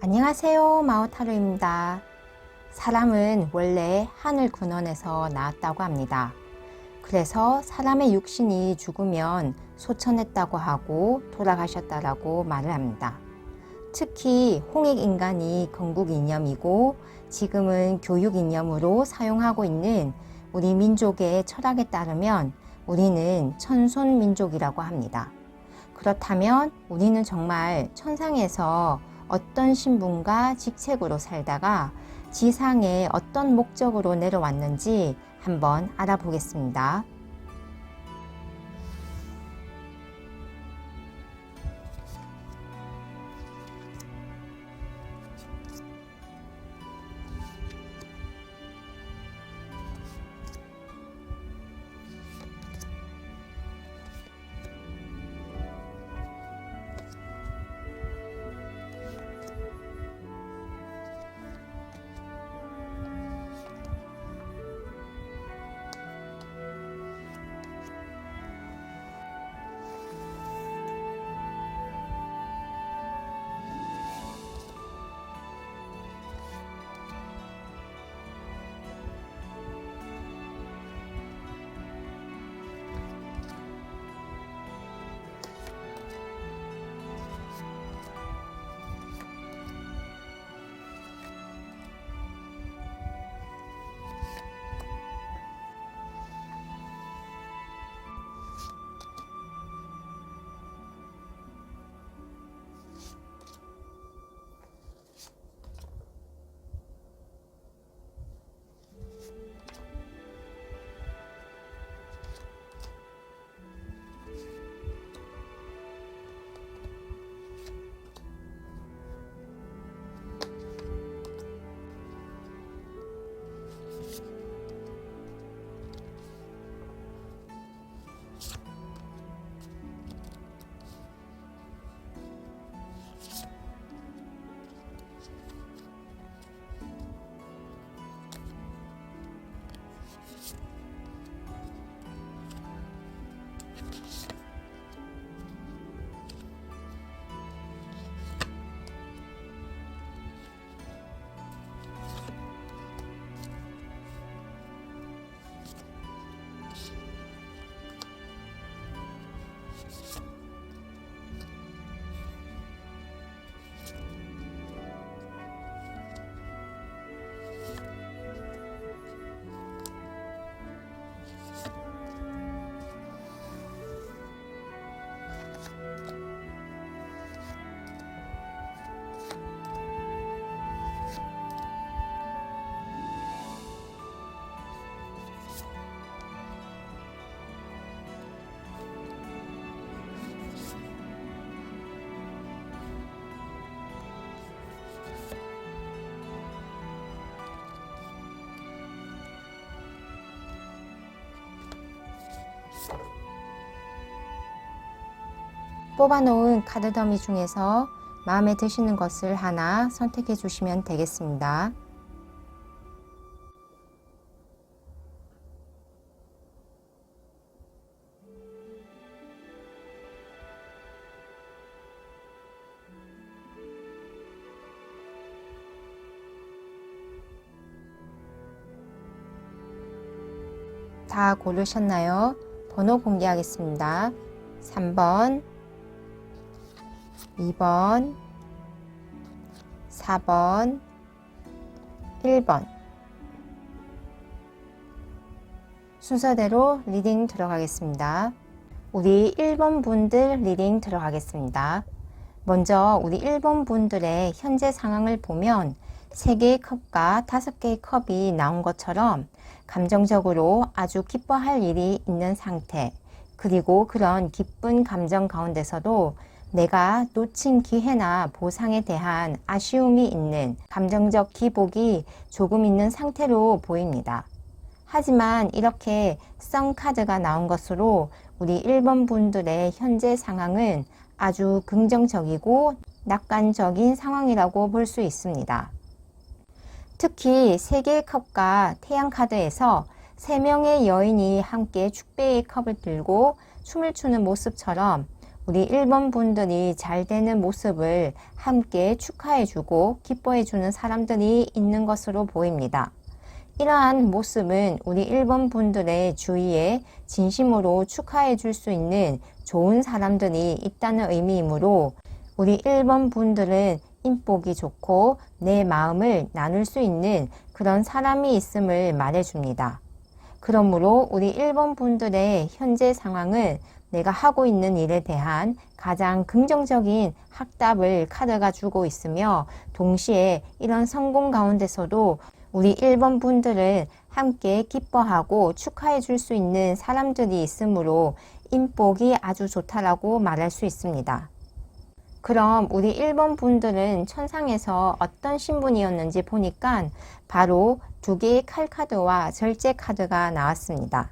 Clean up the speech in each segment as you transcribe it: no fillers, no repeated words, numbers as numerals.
안녕하세요, 마오타로입니다. 사람은 원래 하늘 근원에서 나왔다고 합니다. 그래서 사람의 육신이 죽으면 소천했다고 하고 돌아가셨다라고 말을 합니다. 특히 홍익인간이 건국이념이고 지금은 교육이념으로 사용하고 있는 우리 민족의 철학에 따르면 우리는 천손민족이라고 합니다. 그렇다면 우리는 정말 천상에서 어떤 신분과 직책으로 살다가 지상에 어떤 목적으로 내려왔는지 한번 알아보겠습니다. 뽑아놓은 카드 더미 중에서 마음에 드시는 것을 하나 선택해 주시면 되겠습니다. 다 고르셨나요? 번호 공개하겠습니다. 3번, 2번, 4번, 1번. 순서대로 리딩 들어가겠습니다. 우리 1번 분들 리딩 들어가겠습니다. 먼저 우리 1번 분들의 현재 상황을 보면 3개의 컵과 5개의 컵이 나온 것처럼 감정적으로 아주 기뻐할 일이 있는 상태, 그리고 그런 기쁜 감정 가운데서도 내가 놓친 기회나 보상에 대한 아쉬움이 있는 감정적 기복이 조금 있는 상태로 보입니다. 하지만 이렇게 성 카드가 나온 것으로 우리 1번 분들의 현재 상황은 아주 긍정적이고 낙관적인 상황이라고 볼 수 있습니다. 특히 3개의 컵과 태양 카드에서 3명의 여인이 함께 축배의 컵을 들고 춤을 추는 모습처럼 우리 1번 분들이 잘 되는 모습을 함께 축하해주고 기뻐해주는 사람들이 있는 것으로 보입니다. 이러한 모습은 우리 1번 분들의 주위에 진심으로 축하해 줄 수 있는 좋은 사람들이 있다는 의미이므로 우리 1번 분들은 인복이 좋고 내 마음을 나눌 수 있는 그런 사람이 있음을 말해줍니다. 그러므로 우리 1번 분들의 현재 상황은 내가 하고 있는 일에 대한 가장 긍정적인 확답을 카드가 주고 있으며 동시에 이런 성공 가운데서도 우리 1번 분들은 함께 기뻐하고 축하해 줄 수 있는 사람들이 있으므로 인복이 아주 좋다라고 말할 수 있습니다. 그럼 우리 1번 분들은 천상에서 어떤 신분이었는지 보니까 바로 2개의 칼 카드와 절제 카드가 나왔습니다.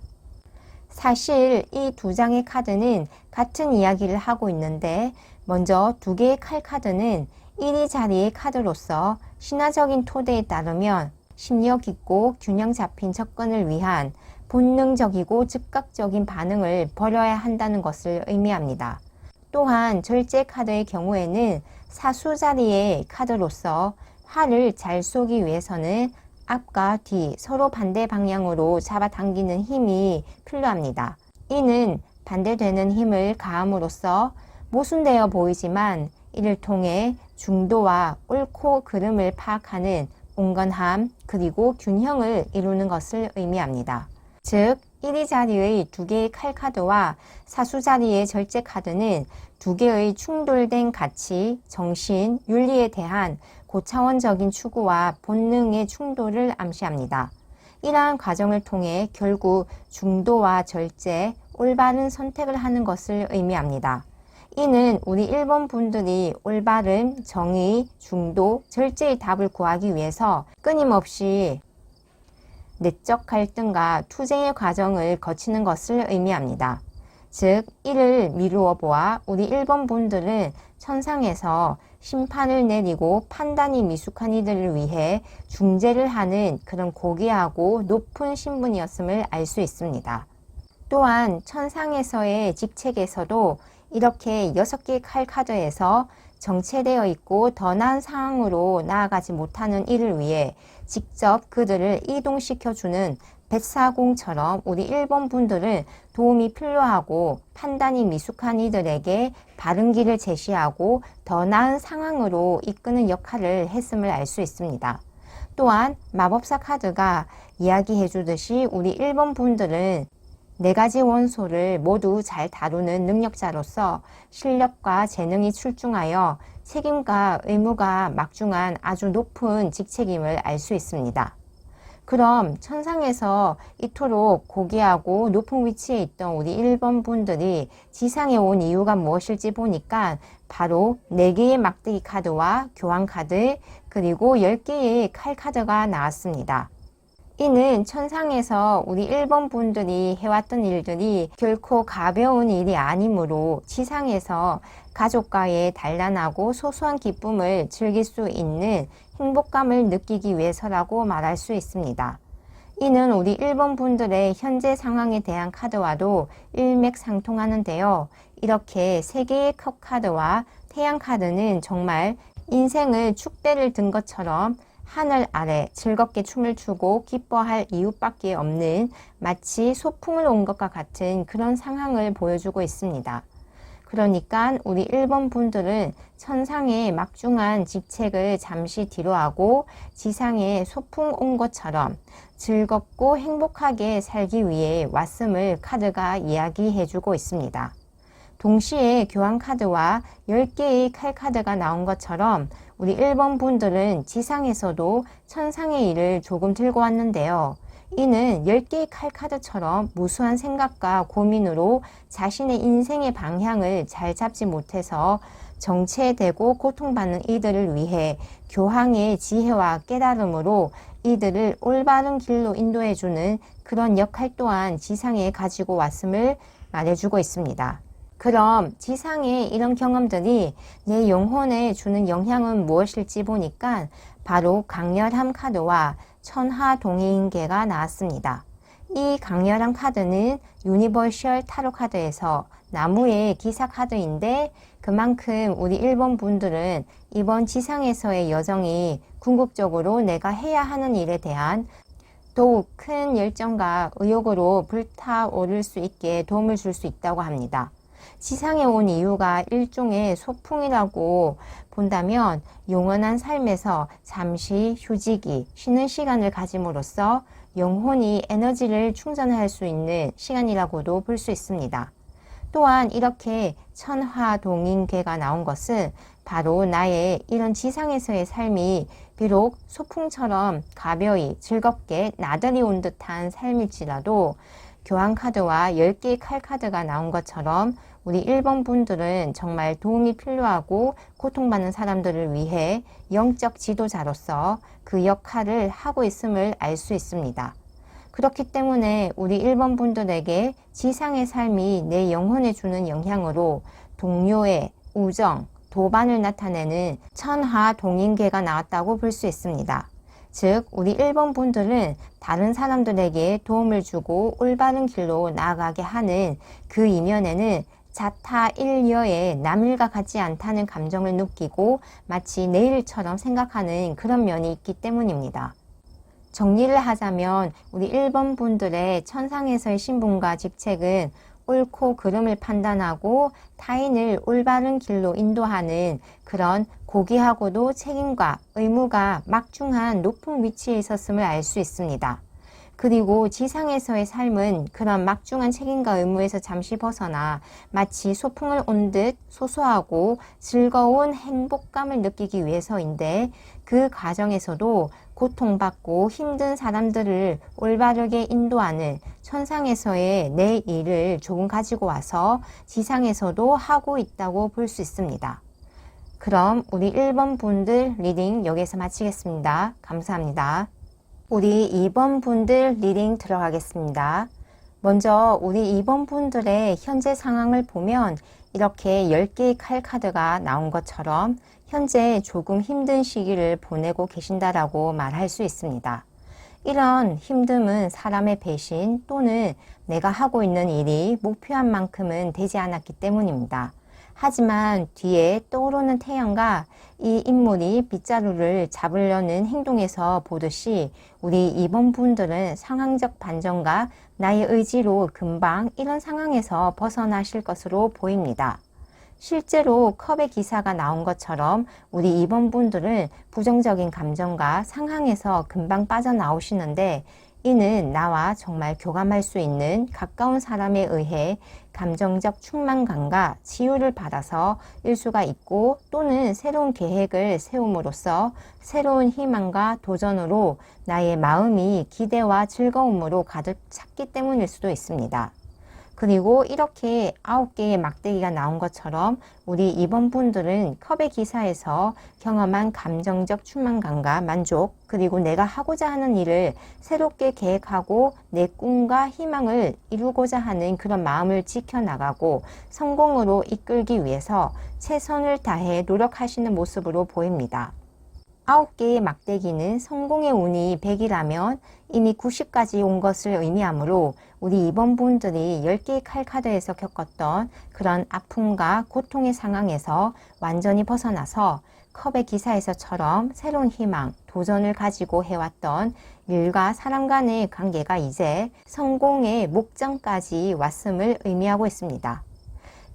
사실 이 2장의 카드는 같은 이야기를 하고 있는데 먼저 2개의 칼 카드는 1위 자리의 카드로서 신화적인 토대에 따르면 심력 있고 균형 잡힌 접근을 위한 본능적이고 즉각적인 반응을 벌여야 한다는 것을 의미합니다. 또한 절제 카드의 경우에는 사수 자리의 카드로서 활을 잘 쏘기 위해서는 앞과 뒤 서로 반대 방향으로 잡아당기는 힘이 필요합니다. 이는 반대되는 힘을 가함으로써 모순되어 보이지만 이를 통해 중도와 옳고 그름을 파악하는 온건함 그리고 균형을 이루는 것을 의미합니다. 즉 1위 자리의 2개의 칼 카드와 사수 자리의 절제 카드는 2개의 충돌된 가치, 정신, 윤리에 대한 고차원적인 추구와 본능의 충돌을 암시합니다. 이러한 과정을 통해 결국 중도와 절제, 올바른 선택을 하는 것을 의미합니다. 이는 우리 1번 분들이 올바른 정의, 중도, 절제의 답을 구하기 위해서 끊임없이 내적 갈등과 투쟁의 과정을 거치는 것을 의미합니다. 즉, 이를 미루어 보아 우리 1번 분들은 천상에서 심판을 내리고 판단이 미숙한 이들을 위해 중재를 하는 그런 고귀하고 높은 신분이었음을 알 수 있습니다. 또한 천상에서의 직책에서도 이렇게 6개의 칼 카드에서 정체되어 있고 더 나은 상황으로 나아가지 못하는 이를 위해 직접 그들을 이동시켜주는 뱃사공처럼 우리 1번 분들은 도움이 필요하고 판단이 미숙한 이들에게 바른 길을 제시하고 더 나은 상황으로 이끄는 역할을 했음을 알 수 있습니다. 또한 마법사 카드가 이야기해 주듯이 우리 1번 분들은 4가지 원소를 모두 잘 다루는 능력자로서 실력과 재능이 출중하여 책임과 의무가 막중한 아주 높은 직책임을 알 수 있습니다. 그럼 천상에서 이토록 고귀하고 높은 위치에 있던 우리 1번 분들이 지상에 온 이유가 무엇일지 보니까 바로 4개의 막대기 카드와 교환 카드 그리고 10개의 칼 카드가 나왔습니다. 이는 천상에서 우리 1번 분들이 해왔던 일들이 결코 가벼운 일이 아니므로 지상에서 가족과의 단란하고 소소한 기쁨을 즐길 수 있는 행복감을 느끼기 위해서라고 말할 수 있습니다. 이는 우리 1번 분들의 현재 상황에 대한 카드와도 일맥상통하는데요. 이렇게 3개의 컵 카드와 태양 카드는 정말 인생을 축배를 든 것처럼 하늘 아래 즐겁게 춤을 추고 기뻐할 이유밖에 없는 마치 소풍을 온 것과 같은 그런 상황을 보여주고 있습니다. 그러니까 우리 1번 분들은 천상의 막중한 직책을 잠시 뒤로하고 지상에 소풍 온 것처럼 즐겁고 행복하게 살기 위해 왔음을 카드가 이야기해주고 있습니다. 동시에 교환 카드와 10개의 칼 카드가 나온 것처럼 우리 1번 분들은 지상에서도 천상의 일을 조금 들고 왔는데요. 이는 10개의 칼 카드처럼 무수한 생각과 고민으로 자신의 인생의 방향을 잘 잡지 못해서 정체되고 고통받는 이들을 위해 교황의 지혜와 깨달음으로 이들을 올바른 길로 인도해주는 그런 역할 또한 지상에 가지고 왔음을 말해주고 있습니다. 그럼 지상의 이런 경험들이 내 영혼에 주는 영향은 무엇일지 보니까 바로 강렬함 카드와 천하 동해인계가 나왔습니다. 이 강렬한 카드는 유니버셜 타로 카드에서 나무의 기사 카드인데 그만큼 우리 1번 분들은 이번 지상에서의 여정이 궁극적으로 내가 해야 하는 일에 대한 더욱 큰 열정과 의욕으로 불타오를 수 있게 도움을 줄 수 있다고 합니다. 지상에 온 이유가 일종의 소풍이라고 본다면 영원한 삶에서 잠시 휴식이, 쉬는 시간을 가짐으로써 영혼이 에너지를 충전할 수 있는 시간이라고도 볼 수 있습니다. 또한 이렇게 천화동인궤가 나온 것은 바로 나의 이런 지상에서의 삶이 비록 소풍처럼 가벼이 즐겁게 나들이 온 듯한 삶일지라도 교환카드와 10개의 칼카드가 나온 것처럼 우리 1번 분들은 정말 도움이 필요하고 고통받는 사람들을 위해 영적 지도자로서 그 역할을 하고 있음을 알 수 있습니다. 그렇기 때문에 우리 1번 분들에게 지상의 삶이 내 영혼에 주는 영향으로 동료의 우정, 도반을 나타내는 천하동인궤가 나왔다고 볼 수 있습니다. 즉 우리 1번 분들은 다른 사람들에게 도움을 주고 올바른 길로 나아가게 하는 그 이면에는 자타일녀의 남일과 같지 않다는 감정을 느끼고 마치 내 일처럼 생각하는 그런 면이 있기 때문입니다. 정리를 하자면 우리 1번 분들의 천상에서의 신분과 직책은 옳고 그름을 판단하고 타인을 올바른 길로 인도하는 그런 고귀하고도 책임과 의무가 막중한 높은 위치에 있었음을 알 수 있습니다. 그리고 지상에서의 삶은 그런 막중한 책임과 의무에서 잠시 벗어나 마치 소풍을 온 듯 소소하고 즐거운 행복감을 느끼기 위해서인데 그 과정에서도 고통받고 힘든 사람들을 올바르게 인도하는 천상에서의 내 일을 조금 가지고 와서 지상에서도 하고 있다고 볼 수 있습니다. 그럼 우리 1번 분들 리딩 여기서 마치겠습니다. 감사합니다. 우리 2번 분들 리딩 들어가겠습니다. 먼저 우리 2번 분들의 현재 상황을 보면 이렇게 10개의 칼카드가 나온 것처럼 현재 조금 힘든 시기를 보내고 계신다라고 말할 수 있습니다. 이런 힘듦은 사람의 배신 또는 내가 하고 있는 일이 목표한 만큼은 되지 않았기 때문입니다. 하지만 뒤에 떠오르는 태양과 이 인물이 빗자루를 잡으려는 행동에서 보듯이 우리 2번 분들은 상황적 반전과 나의 의지로 금방 이런 상황에서 벗어나실 것으로 보입니다. 실제로 컵의 기사가 나온 것처럼 우리 2번 분들은 부정적인 감정과 상황에서 금방 빠져나오시는데 이는 나와 정말 교감할 수 있는 가까운 사람에 의해 감정적 충만감과 치유를 받아서 일 수가 있고 또는 새로운 계획을 세움으로써 새로운 희망과 도전으로 나의 마음이 기대와 즐거움으로 가득 찼기 때문일 수도 있습니다. 그리고 이렇게 9개의 막대기가 나온 것처럼 우리 2번 분들은 컵의 기사에서 경험한 감정적 충만감과 만족 그리고 내가 하고자 하는 일을 새롭게 계획하고 내 꿈과 희망을 이루고자 하는 그런 마음을 지켜나가고 성공으로 이끌기 위해서 최선을 다해 노력하시는 모습으로 보입니다. 9개의 막대기는 성공의 운이 100이라면 이미 90까지 온 것을 의미하므로 우리 2번 분들이 10개의 칼카드에서 겪었던 그런 아픔과 고통의 상황에서 완전히 벗어나서 컵의 기사에서처럼 새로운 희망, 도전을 가지고 해왔던 일과 사람 간의 관계가 이제 성공의 목전까지 왔음을 의미하고 있습니다.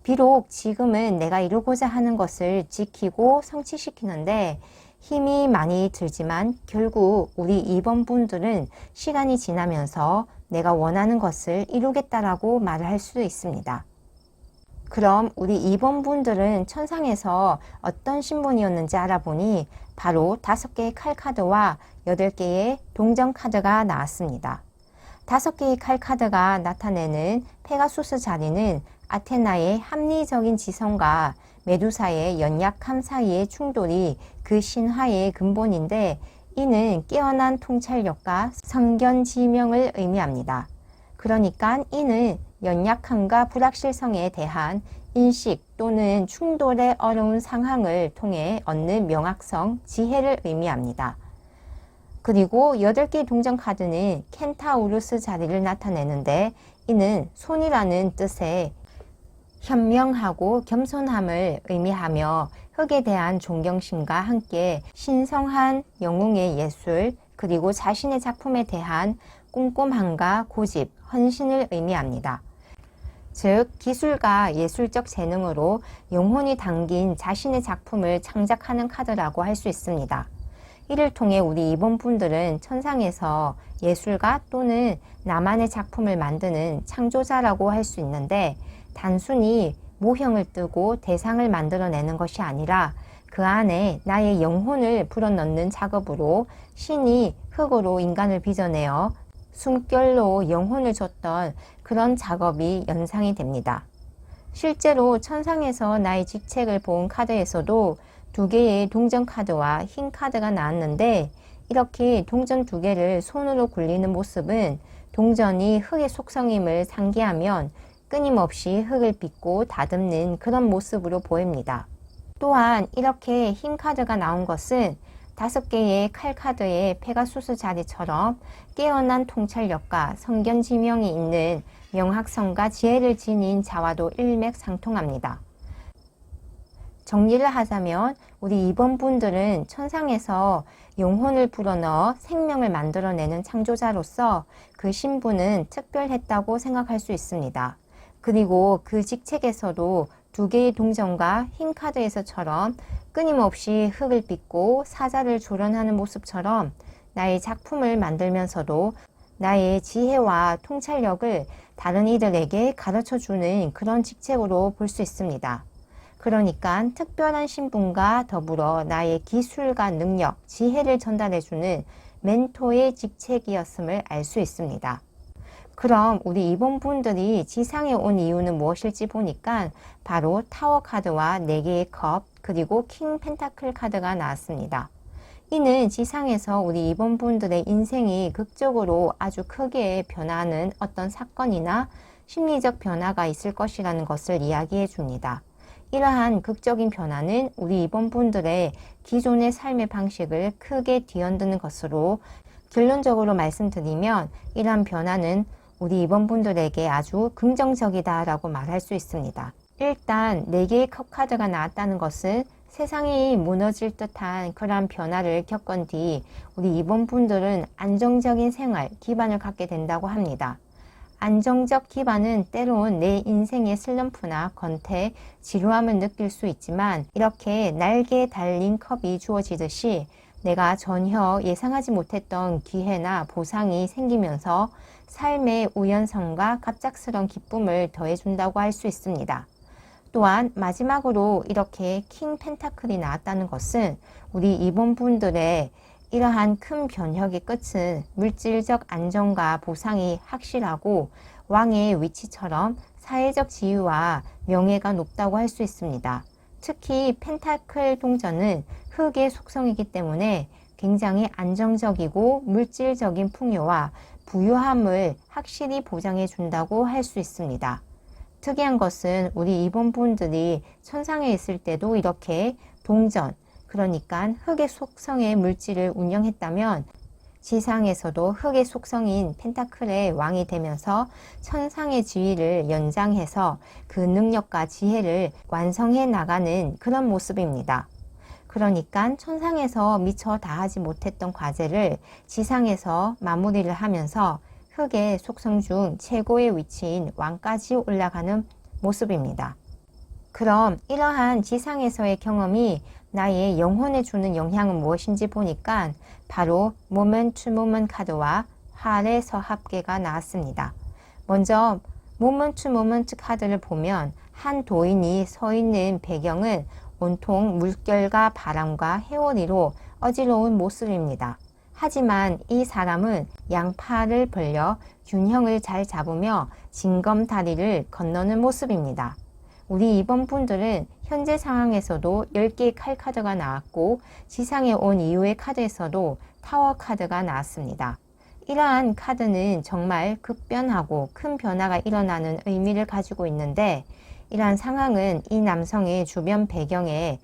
비록 지금은 내가 이루고자 하는 것을 지키고 성취시키는데 힘이 많이 들지만 결국 우리 2번 분들은 시간이 지나면서 내가 원하는 것을 이루겠다라고 말을 할 수 있습니다. 그럼 우리 2번 분들은 천상에서 어떤 신분이었는지 알아보니 바로 5개의 칼카드와 8개의 동전 카드가 나왔습니다. 5개의 칼카드가 나타내는 페가수스 자리는 아테나의 합리적인 지성과 메두사의 연약함 사이의 충돌이 그 신화의 근본인데 이는 깨어난 통찰력과 성견지명을 의미합니다. 그러니까 이는 연약함과 불확실성에 대한 인식 또는 충돌의 어려운 상황을 통해 얻는 명확성, 지혜를 의미합니다. 그리고 8개의 동전 카드는 켄타우루스 자리를 나타내는데 이는 손이라는 뜻의 현명하고 겸손함을 의미하며 흙에 대한 존경심과 함께 신성한 영웅의 예술 그리고 자신의 작품에 대한 꼼꼼함과 고집, 헌신을 의미합니다. 즉 기술과 예술적 재능으로 영혼이 담긴 자신의 작품을 창작하는 카드라고 할 수 있습니다. 이를 통해 우리 2번 분들은 천상에서 예술가 또는 나만의 작품을 만드는 창조자라고 할 수 있는데 단순히 모형을 뜨고 대상을 만들어내는 것이 아니라 그 안에 나의 영혼을 불어넣는 작업으로 신이 흙으로 인간을 빚어내어 숨결로 영혼을 줬던 그런 작업이 연상이 됩니다. 실제로 천상에서 나의 직책을 본 카드에서도 2개의 동전 카드와 흰 카드가 나왔는데 이렇게 동전 2개를 손으로 굴리는 모습은 동전이 흙의 속성임을 상기하면 끊임없이 흙을 빚고 다듬는 그런 모습으로 보입니다. 또한 이렇게 흰 카드가 나온 것은 5개의 칼 카드의 페가수스 자리처럼 깨어난 통찰력과 성견지명이 있는 명확성과 지혜를 지닌 자와도 일맥상통합니다. 정리를 하자면 우리 2번 분들은 천상에서 영혼을 불어넣어 생명을 만들어내는 창조자로서 그 신분은 특별했다고 생각할 수 있습니다. 그리고 그 직책에서도 2개의 동전과 흰 카드에서처럼 끊임없이 흙을 빚고 사자를 조련하는 모습처럼 나의 작품을 만들면서도 나의 지혜와 통찰력을 다른 이들에게 가르쳐주는 그런 직책으로 볼 수 있습니다. 그러니까 특별한 신분과 더불어 나의 기술과 능력, 지혜를 전달해주는 멘토의 직책이었음을 알 수 있습니다. 그럼 우리 2번 분들이 지상에 온 이유는 무엇일지 보니까 바로 타워 카드와 4개의 컵 그리고 킹 펜타클 카드가 나왔습니다. 이는 지상에서 우리 2번 분들의 인생이 극적으로 아주 크게 변하는 어떤 사건이나 심리적 변화가 있을 것이라는 것을 이야기해 줍니다. 이러한 극적인 변화는 우리 2번 분들의 기존의 삶의 방식을 크게 뒤흔드는 것으로 결론적으로 말씀드리면 이러한 변화는 우리 2번 분들에게 아주 긍정적이다 라고 말할 수 있습니다. 일단 4개의 컵 카드가 나왔다는 것은 세상이 무너질 듯한 그러한 변화를 겪은 뒤 우리 2번 분들은 안정적인 생활, 기반을 갖게 된다고 합니다. 안정적 기반은 때론 내 인생의 슬럼프나 권태, 지루함을 느낄 수 있지만 이렇게 날개에 달린 컵이 주어지듯이 내가 전혀 예상하지 못했던 기회나 보상이 생기면서 삶의 우연성과 갑작스러운 기쁨을 더해준다고 할 수 있습니다. 또한 마지막으로 이렇게 킹 펜타클이 나왔다는 것은 우리 2번 분들의 이러한 큰 변혁의 끝은 물질적 안정과 보상이 확실하고 왕의 위치처럼 사회적 지위와 명예가 높다고 할 수 있습니다. 특히 펜타클 동전은 흙의 속성이기 때문에 굉장히 안정적이고 물질적인 풍요와 부유함을 확실히 보장해 준다고 할 수 있습니다. 특이한 것은 우리 2번 분들이 천상에 있을 때도 이렇게 동전, 그러니까 흙의 속성의 물질을 운영했다면 지상에서도 흙의 속성인 펜타클의 왕이 되면서 천상의 지위를 연장해서 그 능력과 지혜를 완성해 나가는 그런 모습입니다. 그러니까 천상에서 미처 다하지 못했던 과제를 지상에서 마무리를 하면서 흙의 속성 중 최고의 위치인 왕까지 올라가는 모습입니다. 그럼 이러한 지상에서의 경험이 나의 영혼에 주는 영향은 무엇인지 보니까 바로 모먼 투 모먼 카드와 활의 서합계가 나왔습니다. 먼저 모먼 투 모먼트 카드를 보면 한 도인이 서 있는 배경은 온통 물결과 바람과 해오리로 어지러운 모습입니다. 하지만 이 사람은 양팔을 벌려 균형을 잘 잡으며 징검다리를 건너는 모습입니다. 우리 2번 분들은 현재 상황에서도 10개의 칼 카드가 나왔고 지상에 온 이후의 카드에서도 타워 카드가 나왔습니다. 이러한 카드는 정말 급변하고 큰 변화가 일어나는 의미를 가지고 있는데 이러한 상황은 이 남성의 주변 배경에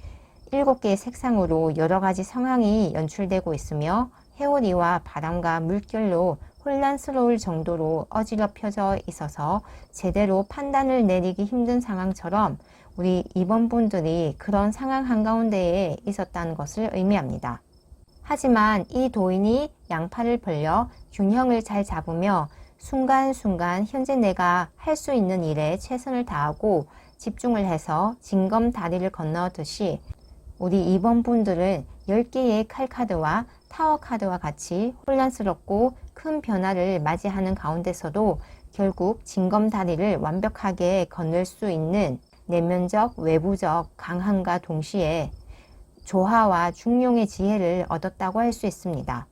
7개의 색상으로 여러 가지 상황이 연출되고 있으며 회오리와 바람과 물결로 혼란스러울 정도로 어지럽혀져 있어서 제대로 판단을 내리기 힘든 상황처럼 우리 2번 분들이 그런 상황 한가운데에 있었다는 것을 의미합니다. 하지만 이 도인이 양팔을 벌려 균형을 잘 잡으며 순간순간 현재 내가 할 수 있는 일에 최선을 다하고 집중을 해서 징검다리를 건너듯이 우리 2번 분들은 10개의 칼카드와 타워카드와 같이 혼란스럽고 큰 변화를 맞이하는 가운데서도 결국 징검다리를 완벽하게 건널 수 있는 내면적, 외부적 강함과 동시에 조화와 중용의 지혜를 얻었다고 할 수 있습니다.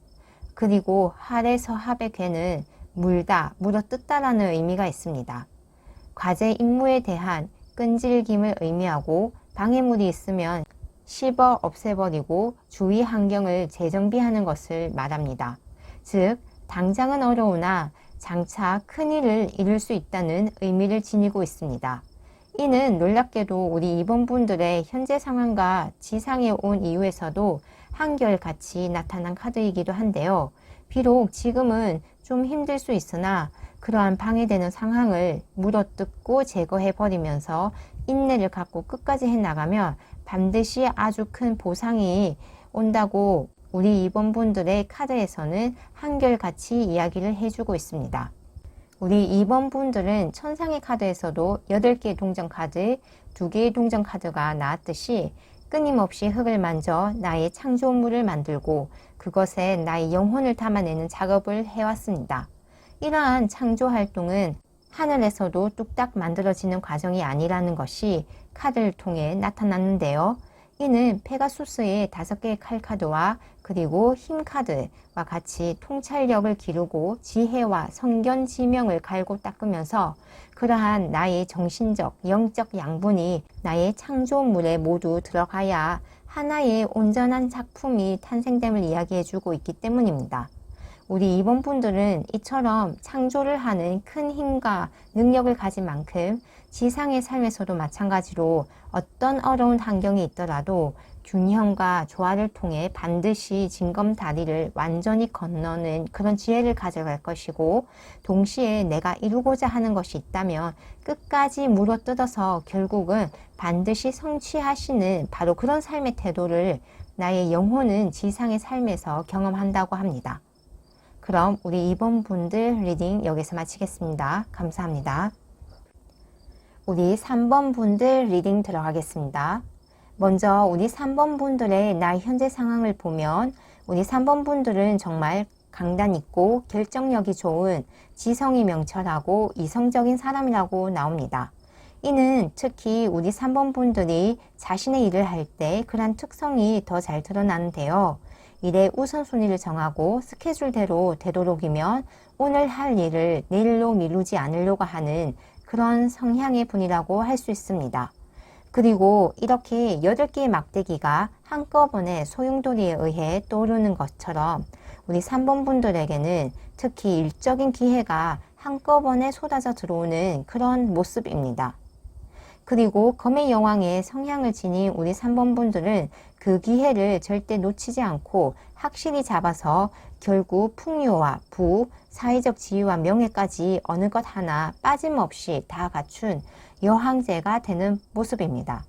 그리고 할에서 합의 괴는 물다, 물어뜯다라는 의미가 있습니다. 과제 임무에 대한 끈질김을 의미하고 방해물이 있으면 씹어 없애버리고 주위 환경을 재정비하는 것을 말합니다. 즉, 당장은 어려우나 장차 큰일을 이룰 수 있다는 의미를 지니고 있습니다. 이는 놀랍게도 우리 2번 분들의 현재 상황과 지상에 온 이후에서도 한결같이 나타난 카드이기도 한데요. 비록 지금은 좀 힘들 수 있으나 그러한 방해되는 상황을 물어뜯고 제거해버리면서 인내를 갖고 끝까지 해나가면 반드시 아주 큰 보상이 온다고 우리 2번 분들의 카드에서는 한결같이 이야기를 해주고 있습니다. 우리 2번 분들은 천상의 카드에서도 8개의 동전 카드, 2개의 동전 카드가 나왔듯이 끊임없이 흙을 만져 나의 창조물을 만들고 그것에 나의 영혼을 담아내는 작업을 해왔습니다. 이러한 창조 활동은 하늘에서도 뚝딱 만들어지는 과정이 아니라는 것이 카드를 통해 나타났는데요. 이는 페가수스의 5개의 칼카드와 그리고 힘카드와 같이 통찰력을 기르고 지혜와 성견지명을 갈고 닦으면서 그러한 나의 정신적, 영적 양분이 나의 창조물에 모두 들어가야 하나의 온전한 작품이 탄생됨을 이야기해주고 있기 때문입니다. 우리 2번 분들은 이처럼 창조를 하는 큰 힘과 능력을 가진 만큼 지상의 삶에서도 마찬가지로 어떤 어려운 환경이 있더라도 균형과 조화를 통해 반드시 징검다리를 완전히 건너는 그런 지혜를 가져갈 것이고, 동시에 내가 이루고자 하는 것이 있다면 끝까지 물어뜯어서 결국은 반드시 성취하시는 바로 그런 삶의 태도를 나의 영혼은 지상의 삶에서 경험한다고 합니다. 그럼 우리 2번 분들 리딩 여기서 마치겠습니다. 감사합니다. 우리 3번 분들 리딩 들어가겠습니다. 먼저 우리 3번 분들의 나의 현재 상황을 보면 우리 3번 분들은 정말 강단 있고 결정력이 좋은 지성이 명철하고 이성적인 사람이라고 나옵니다. 이는 특히 우리 3번 분들이 자신의 일을 할 때 그런 특성이 더 잘 드러나는데요. 일의 우선순위를 정하고 스케줄대로 되도록이면 오늘 할 일을 내일로 미루지 않으려고 하는 그런 성향의 분이라고 할 수 있습니다. 그리고 이렇게 8개의 막대기가 한꺼번에 소용돌이에 의해 떠오르는 것처럼 우리 3번 분들에게는 특히 일적인 기회가 한꺼번에 쏟아져 들어오는 그런 모습입니다. 그리고 검의 여왕의 성향을 지닌 우리 3번 분들은 그 기회를 절대 놓치지 않고 확실히 잡아서 결국 풍요와 부, 사회적 지위와 명예까지 어느 것 하나 빠짐없이 다 갖춘 여황제가 되는 모습입니다.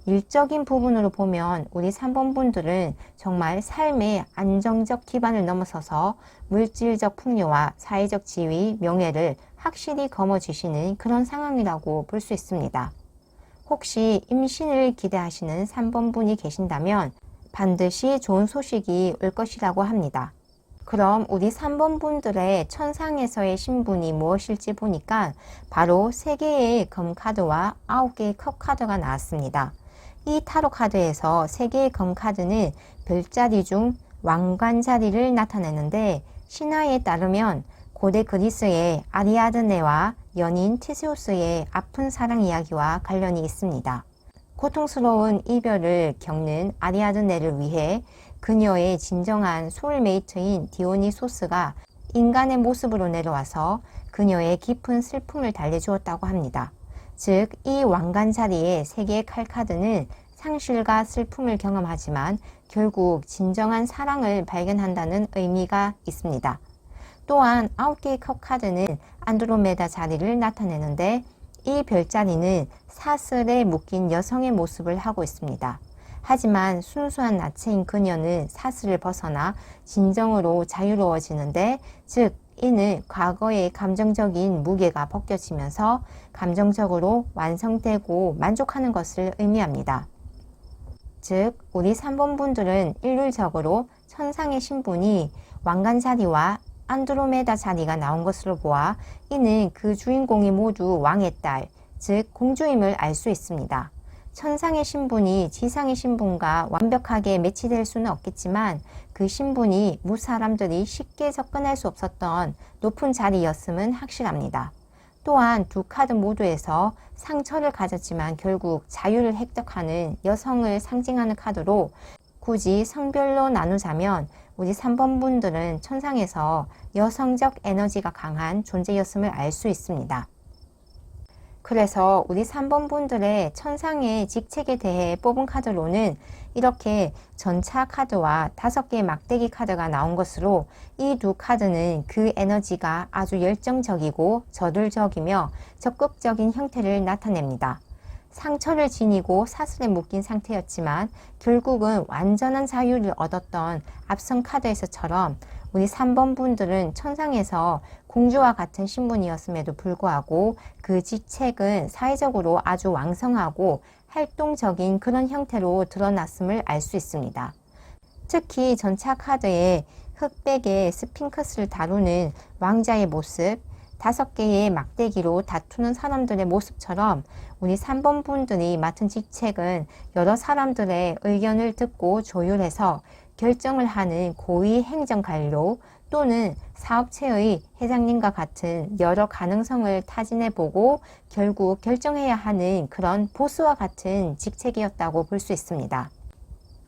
일적인 부분으로 보면 우리 3번 분들은 정말 삶의 안정적 기반을 넘어서서 물질적 풍요와 사회적 지위, 명예를 확실히 거머쥐시는 그런 상황이라고 볼 수 있습니다. 혹시 임신을 기대하시는 3번 분이 계신다면 반드시 좋은 소식이 올 것이라고 합니다. 그럼 우리 3번 분들의 천상에서의 신분이 무엇일지 보니까 바로 3개의 검카드와 9개의 컵카드가 나왔습니다. 이 타로 카드에서 3개의 검카드는 별자리 중 왕관자리를 나타내는데, 신화에 따르면 고대 그리스의 아리아드네와 연인 티세우스의 아픈 사랑 이야기와 관련이 있습니다. 고통스러운 이별을 겪는 아리아드네를 위해 그녀의 진정한 소울메이트인 디오니소스가 인간의 모습으로 내려와서 그녀의 깊은 슬픔을 달래주었다고 합니다. 즉, 이 왕관 자리의 3개의 칼카드는 상실과 슬픔을 경험하지만 결국 진정한 사랑을 발견한다는 의미가 있습니다. 또한 9개의 컵 카드는 안드로메다 자리를 나타내는데 이 별자리는 사슬에 묶인 여성의 모습을 하고 있습니다. 하지만 순수한 나체인 그녀는 사슬을 벗어나 진정으로 자유로워지는데, 즉 이는 과거의 감정적인 무게가 벗겨지면서 감정적으로 완성되고 만족하는 것을 의미합니다. 즉 우리 3번 분들은 일률적으로 천상의 신분이 왕관 자리와 안드로메다 자리가 나온 것으로 보아 이는 그 주인공이 모두 왕의 딸, 즉 공주임을 알 수 있습니다. 천상의 신분이 지상의 신분과 완벽하게 매치될 수는 없겠지만 그 신분이 무사람들이 쉽게 접근할 수 없었던 높은 자리였음은 확실합니다. 또한 두 카드 모두에서 상처를 가졌지만 결국 자유를 획득하는 여성을 상징하는 카드로, 굳이 성별로 나누자면 우리 3번 분들은 천상에서 여성적 에너지가 강한 존재였음을 알 수 있습니다. 그래서 우리 3번 분들의 천상의 직책에 대해 뽑은 카드로는 이렇게 전차 카드와 5개의 막대기 카드가 나온 것으로, 이 두 카드는 그 에너지가 아주 열정적이고 저돌적이며 적극적인 형태를 나타냅니다. 상처를 지니고 사슬에 묶인 상태였지만 결국은 완전한 자유를 얻었던 앞선 카드에서처럼 우리 3번 분들은 천상에서 공주와 같은 신분이었음에도 불구하고 그 직책은 사회적으로 아주 왕성하고 활동적인 그런 형태로 드러났음을 알 수 있습니다. 특히 전차 카드의 흑백의 스핑크스를 다루는 왕자의 모습, 5개의 막대기로 다투는 사람들의 모습처럼 우리 3번 분들이 맡은 직책은 여러 사람들의 의견을 듣고 조율해서 결정을 하는 고위 행정관료 또는 사업체의 회장님과 같은 여러 가능성을 타진해보고 결국 결정해야 하는 그런 보스와 같은 직책이었다고 볼 수 있습니다.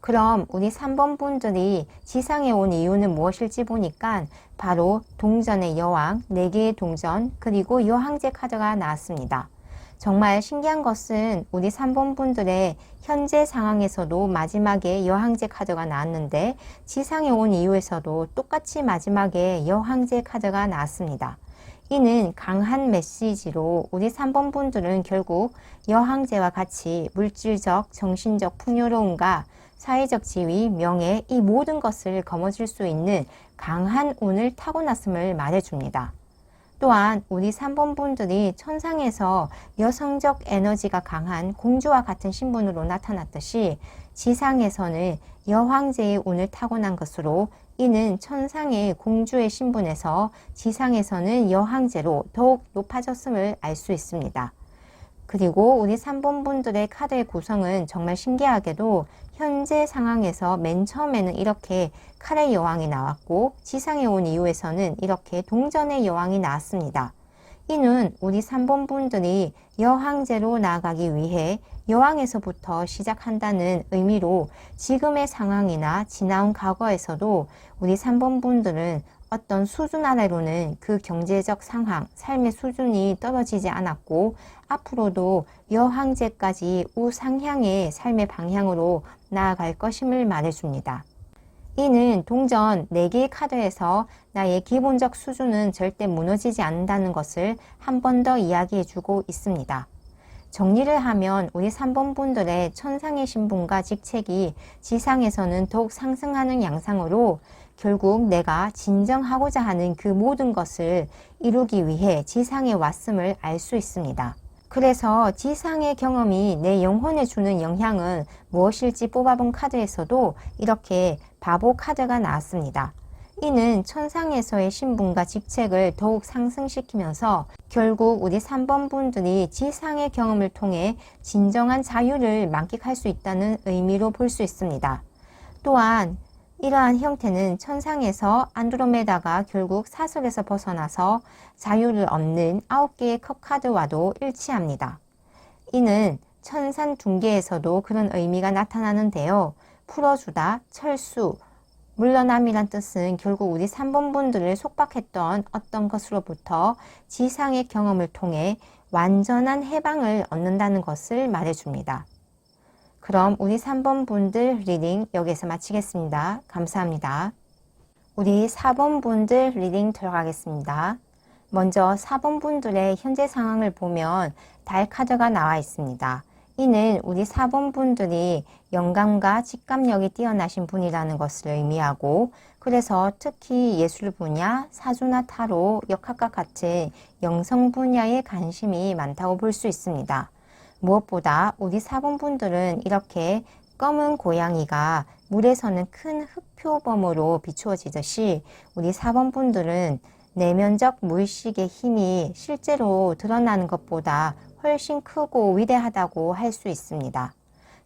그럼 우리 3번 분들이 지상에 온 이유는 무엇일지 보니까 바로 동전의 여왕, 4개의 동전, 그리고 여왕제 카드가 나왔습니다. 정말 신기한 것은 우리 3번 분들의 현재 상황에서도 마지막에 여왕제 카드가 나왔는데 지상에 온 이유에서도 똑같이 마지막에 여왕제 카드가 나왔습니다. 이는 강한 메시지로 우리 3번 분들은 결국 여왕제와 같이 물질적, 정신적 풍요로움과 사회적 지위, 명예, 이 모든 것을 거머쥘 수 있는 강한 운을 타고났음을 말해줍니다. 또한 우리 3번 분들이 천상에서 여성적 에너지가 강한 공주와 같은 신분으로 나타났듯이 지상에서는 여왕제의 운을 타고난 것으로, 이는 천상의 공주의 신분에서 지상에서는 여왕제로 더욱 높아졌음을 알 수 있습니다. 그리고 우리 3번 분들의 카드의 구성은 정말 신기하게도 현재 상황에서 맨 처음에는 이렇게 칼의 여왕이 나왔고 지상에 온 이후에서는 이렇게 동전의 여왕이 나왔습니다. 이는 우리 3번 분들이 여왕제로 나아가기 위해 여왕에서부터 시작한다는 의미로 지금의 상황이나 지나온 과거에서도 우리 3번 분들은 어떤 수준 아래로는 그 경제적 상황, 삶의 수준이 떨어지지 않았고 앞으로도 여왕제까지 우상향의 삶의 방향으로 나아갈 것임을 말해줍니다. 이는 동전 4개의 카드에서 나의 기본적 수준은 절대 무너지지 않는다는 것을 한 번 더 이야기해주고 있습니다. 정리를 하면 우리 3번 분들의 천상의 신분과 직책이 지상에서는 더욱 상승하는 양상으로 결국 내가 진정하고자 하는 그 모든 것을 이루기 위해 지상에 왔음을 알 수 있습니다. 그래서 지상의 경험이 내 영혼에 주는 영향은 무엇일지 뽑아본 카드에서도 이렇게 바보 카드가 나왔습니다. 이는 천상에서의 신분과 직책을 더욱 상승시키면서 결국 우리 3번 분들이 지상의 경험을 통해 진정한 자유를 만끽할 수 있다는 의미로 볼 수 있습니다. 또한 이러한 형태는 천상에서 안드로메다가 결국 사슬에서 벗어나서 자유를 얻는 9개의 컵 카드와도 일치합니다. 이는 천산 둥계에서도 그런 의미가 나타나는데요. 풀어주다, 철수, 물러남이란 뜻은 결국 우리 3번 분들을 속박했던 어떤 것으로부터 지상의 경험을 통해 완전한 해방을 얻는다는 것을 말해줍니다. 그럼 우리 3번 분들 리딩 여기서 마치겠습니다. 감사합니다. 우리 4번 분들 리딩 들어가겠습니다. 먼저 4번 분들의 현재 상황을 보면 달 카드가 나와 있습니다. 이는 우리 4번 분들이 영감과 직감력이 뛰어나신 분이라는 것을 의미하고, 그래서 특히 예술 분야, 사주나 타로, 역학과 같은 영성 분야에 관심이 많다고 볼 수 있습니다. 무엇보다 우리 4번 분들은 이렇게 검은 고양이가 물에서는 큰 흑표범으로 비추어지듯이 우리 4번 분들은 내면적 무의식의 힘이 실제로 드러나는 것보다 훨씬 크고 위대하다고 할 수 있습니다.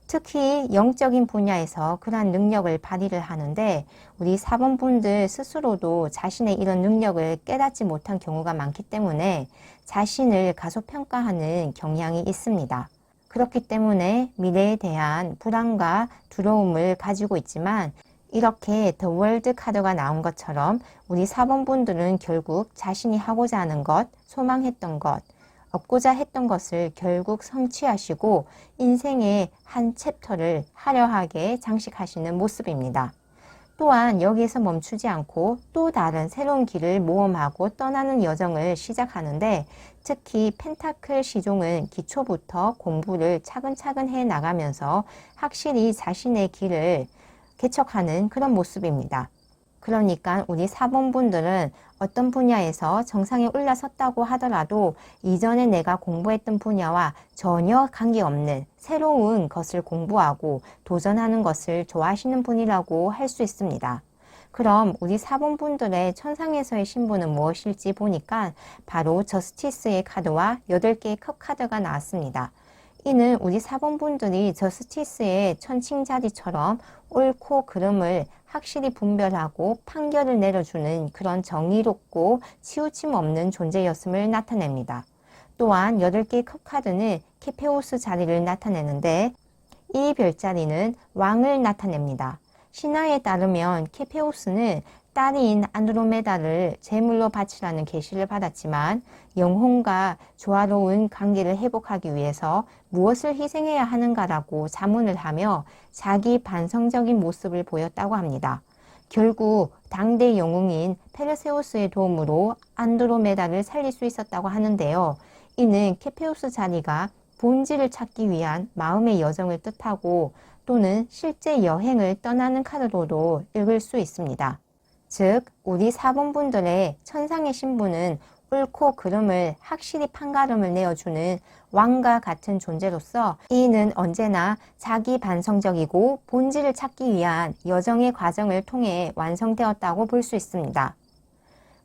특히 영적인 분야에서 그러한 능력을 발휘를 하는데 우리 4번 분들 스스로도 자신의 이런 능력을 깨닫지 못한 경우가 많기 때문에 자신을 가소평가하는 경향이 있습니다. 그렇기 때문에 미래에 대한 불안과 두려움을 가지고 있지만, 이렇게 더 월드 카드가 나온 것처럼 우리 4번 분들은 결국 자신이 하고자 하는 것, 소망했던 것, 얻고자 했던 것을 결국 성취하시고 인생의 한 챕터를 화려하게 장식하시는 모습입니다. 또한 여기에서 멈추지 않고 또 다른 새로운 길을 모험하고 떠나는 여정을 시작하는데, 특히 펜타클 시종은 기초부터 공부를 차근차근 해 나가면서 확실히 자신의 길을 개척하는 그런 모습입니다. 그러니까 우리 4번 분들은 어떤 분야에서 정상에 올라섰다고 하더라도 이전에 내가 공부했던 분야와 전혀 관계없는 새로운 것을 공부하고 도전하는 것을 좋아하시는 분이라고 할 수 있습니다. 그럼 우리 4번 분들의 천상에서의 신분은 무엇일지 보니까 바로 저스티스의 카드와 8개의 컵 카드가 나왔습니다. 이는 우리 4번 분들이 저스티스의 천칭자리처럼 옳고 그름을 확실히 분별하고 판결을 내려주는 그런 정의롭고 치우침 없는 존재였음을 나타냅니다. 또한 8개의 컵 카드는 케페오스 자리를 나타내는데, 이 별자리는 왕을 나타냅니다. 신화에 따르면 케페오스는 딸인 안드로메다를 제물로 바치라는 계시를 받았지만 영혼과 조화로운 관계를 회복하기 위해서 무엇을 희생해야 하는가라고 자문을 하며 자기 반성적인 모습을 보였다고 합니다. 결국 당대 영웅인 페르세우스의 도움으로 안드로메다를 살릴 수 있었다고 하는데요. 이는 케페오스 자리가 본질을 찾기 위한 마음의 여정을 뜻하고, 또는 실제 여행을 떠나는 카드로도 읽을 수 있습니다. 즉 우리 4번 분들의 천상의 신분은 옳고 그름을 확실히 판가름을 내어주는 왕과 같은 존재로서, 이는 언제나 자기 반성적이고 본질을 찾기 위한 여정의 과정을 통해 완성되었다고 볼 수 있습니다.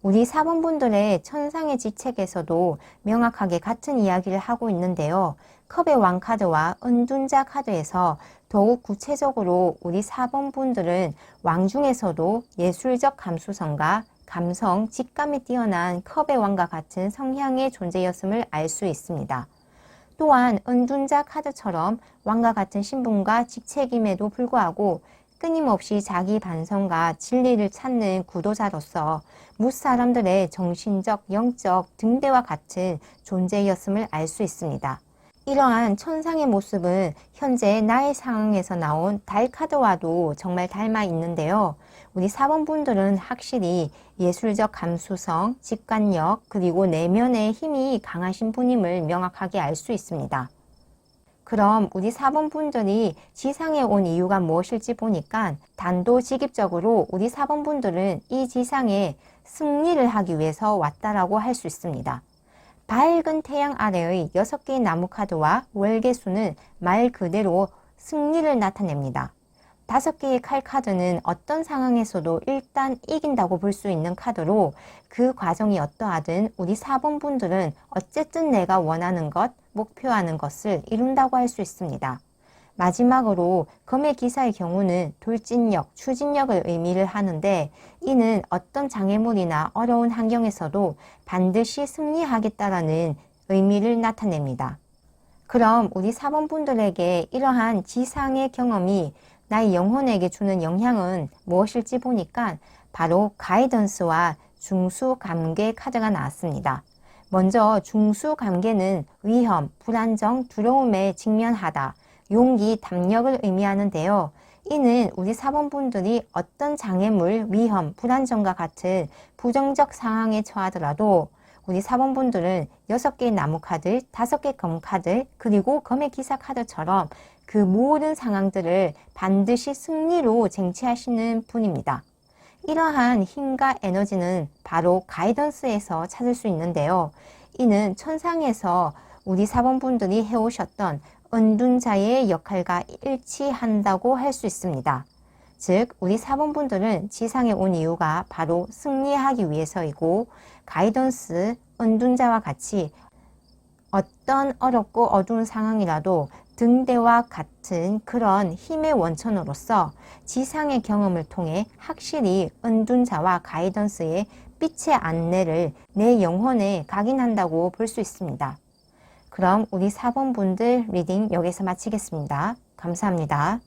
우리 4번 분들의 천상의 지책에서도 명확하게 같은 이야기를 하고 있는데요. 컵의 왕 카드와 은둔자 카드에서 더욱 구체적으로 우리 4번 분들은 왕 중에서도 예술적 감수성과 감성, 직감이 뛰어난 컵의 왕과 같은 성향의 존재였음을 알 수 있습니다. 또한 은둔자 카드처럼 왕과 같은 신분과 직책임에도 불구하고 끊임없이 자기 반성과 진리를 찾는 구도자로서 무사람들의 정신적, 영적 등대와 같은 존재였음을 알 수 있습니다. 이러한 천상의 모습은 현재 나의 상황에서 나온 달 카드와도 정말 닮아 있는데요. 우리 4번 분들은 확실히 예술적 감수성, 직관력, 그리고 내면의 힘이 강하신 분임을 명확하게 알 수 있습니다. 그럼 우리 4번 분들이 지상에 온 이유가 무엇일지 보니까 단도직입적으로 우리 4번 분들은 이 지상에 승리를 하기 위해서 왔다라고 할 수 있습니다. 밝은 태양 아래의 6개의 나무 카드와 월계수는 말 그대로 승리를 나타냅니다. 5개의 칼 카드는 어떤 상황에서도 일단 이긴다고 볼 수 있는 카드로, 그 과정이 어떠하든 우리 4번 분들은 어쨌든 내가 원하는 것, 목표하는 것을 이룬다고 할 수 있습니다. 마지막으로 검의 기사의 경우는 돌진력, 추진력을 의미를 하는데, 이는 어떤 장애물이나 어려운 환경에서도 반드시 승리하겠다라는 의미를 나타냅니다. 그럼 우리 4번 분들에게 이러한 지상의 경험이 나의 영혼에게 주는 영향은 무엇일지 보니까 바로 가이던스와 중수감계 카드가 나왔습니다. 먼저 중수감계는 위험, 불안정, 두려움에 직면하다, 용기, 담력을 의미하는데요. 이는 우리 4번 분들이 어떤 장애물, 위험, 불안정과 같은 부정적 상황에 처하더라도 우리 4번 분들은 6개의 나무 카드, 5개 검 카드, 그리고 검의 기사 카드처럼 그 모든 상황들을 반드시 승리로 쟁취하시는 분입니다. 이러한 힘과 에너지는 바로 가이던스에서 찾을 수 있는데요. 이는 천상에서 우리 4번 분들이 해오셨던 은둔자의 역할과 일치한다고 할 수 있습니다. 즉, 우리 4번 분들은 지상에 온 이유가 바로 승리하기 위해서이고, 가이던스, 은둔자와 같이 어떤 어렵고 어두운 상황이라도 등대와 같은 그런 힘의 원천으로서 지상의 경험을 통해 확실히 은둔자와 가이던스의 빛의 안내를 내 영혼에 각인한다고 볼 수 있습니다. 그럼 우리 4번 분들 리딩 여기서 마치겠습니다. 감사합니다.